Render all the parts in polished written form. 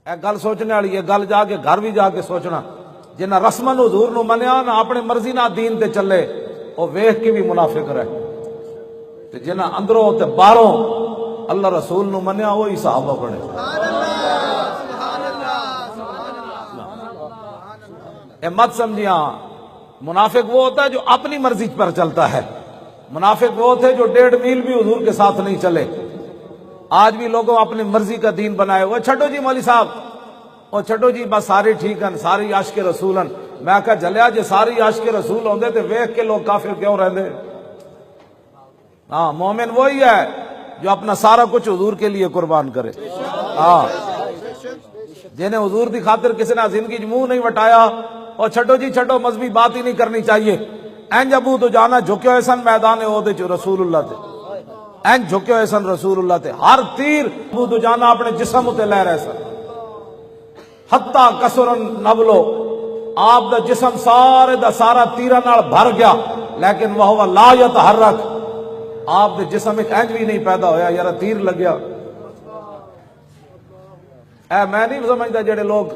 اے گل سوچنے والی ہے، گل جا کے گھر بھی جا کے سوچنا۔ جنہ رسمن حضور نو منیا نہ اپنے مرضی نہ دین تے چلے وہ ویخ کے بھی منافق رہے، تے جنہ اندروں تے باہروں اللہ رسول نو منیا وہی صحابہ بنے۔ اے مت سمجھیاں منافق وہ ہوتا ہے جو اپنی مرضی پر چلتا ہے، منافق وہ تھے جو 1.5 میل بھی حضور کے ساتھ نہیں چلے۔ آج بھی لوگوں اپنی مرضی کا دین بنائے، وہ چھٹو جی مولوی صاحب، وہ چھٹو جی بس سارے ٹھیک ہیں، ساری عاشق رسول ہیں۔ میں کہا جلیا جی ساری عاشق رسول ہوندے تے ویکھ کے لوگ کافر کیوں رہندے؟ ہاں مومن وہی ہے جو اپنا سارا کچھ حضور کے لیے قربان کرے۔ ہاں جنہیں حضور دی خاطر کسی نے زندگی منہ نہیں وٹایا، اور چھٹو جی چھٹو مذہبی بات ہی نہیں کرنی چاہیے۔ اینج ابو تو جانا جھکے ہوئے سن میدان عہد چ رسول اللہ تے، اینج جھکے ہوئے سن رسول اللہ تے، ہر تیر ابو تو جانا اپنے جسم تے لے رہے سن، حتی کسرن نبلو، آپ دا جسم سارے دا سارا تیرہ نال بھر گیا، لیکن وہ لا یتحرک، آپ دے جسم ایک اینج بھی نہیں پیدا ہویا یار تیر لگیا۔ اے میں نہیں سمجھتا جڑے لوگ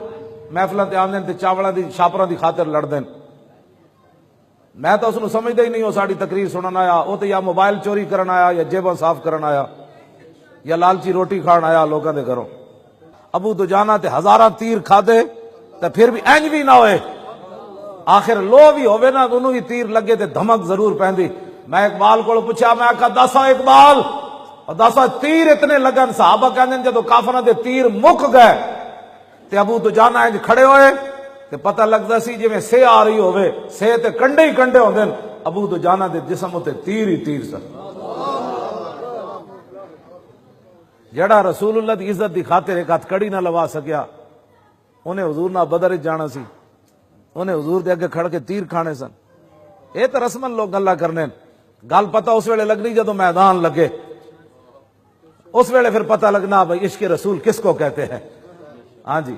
محفلوں تے آندے تے چاولاں دی شاپراں دی خاطر لڑدے، میں تو اس نو سمجھدا ہی نہیں ہو ساڑی تقریر سنن آیا، وہ تو یا موبائل چوری کرن آیا یا جیباں صاف کرن آیا یا لالچی روٹی کھان آیا لوگاں دے گھروں۔ ابو دجانہ تے ہزاراں تیر کھادے تے پھر بھی اینج بھی نہ ہوئے، آخر لو بھی ہوئے نا انہوں بھی تیر لگے تے دھمک ضرور پہندی۔ میں اقبال کو پوچھا، میں کہا دسا اقبال اور دسا تیر اتنے لگن، صحابہ کہندے جدو کافراں دے تیر مک گئے تے ابو دجانہ انج کھڑے ہوئے تے پتہ لگدا سی جویں سے آ رہی ہوئے، سے تے کنڈے ہی کنڈے ہوندے، ابو دجانہ دے جسم تے تیر ہی تیر سن۔ جڑا رسول اللہ دی عزت دی خاطر ایک ہاتھ کڑی نہ لوا سکیا، انہیں حضور نہ بدر جانا سی، انہیں حضور دے اگے کھڑ کے تیر کھانے سن۔ یہ تو رسمن لوگ گلا کرنے، گل پتہ اس ویلے لگنی جدو میدان لگے، اس ویلے پھر پتہ لگنا بھائی عشق رسول کس کو کہتے ہیں۔ ہاں جی۔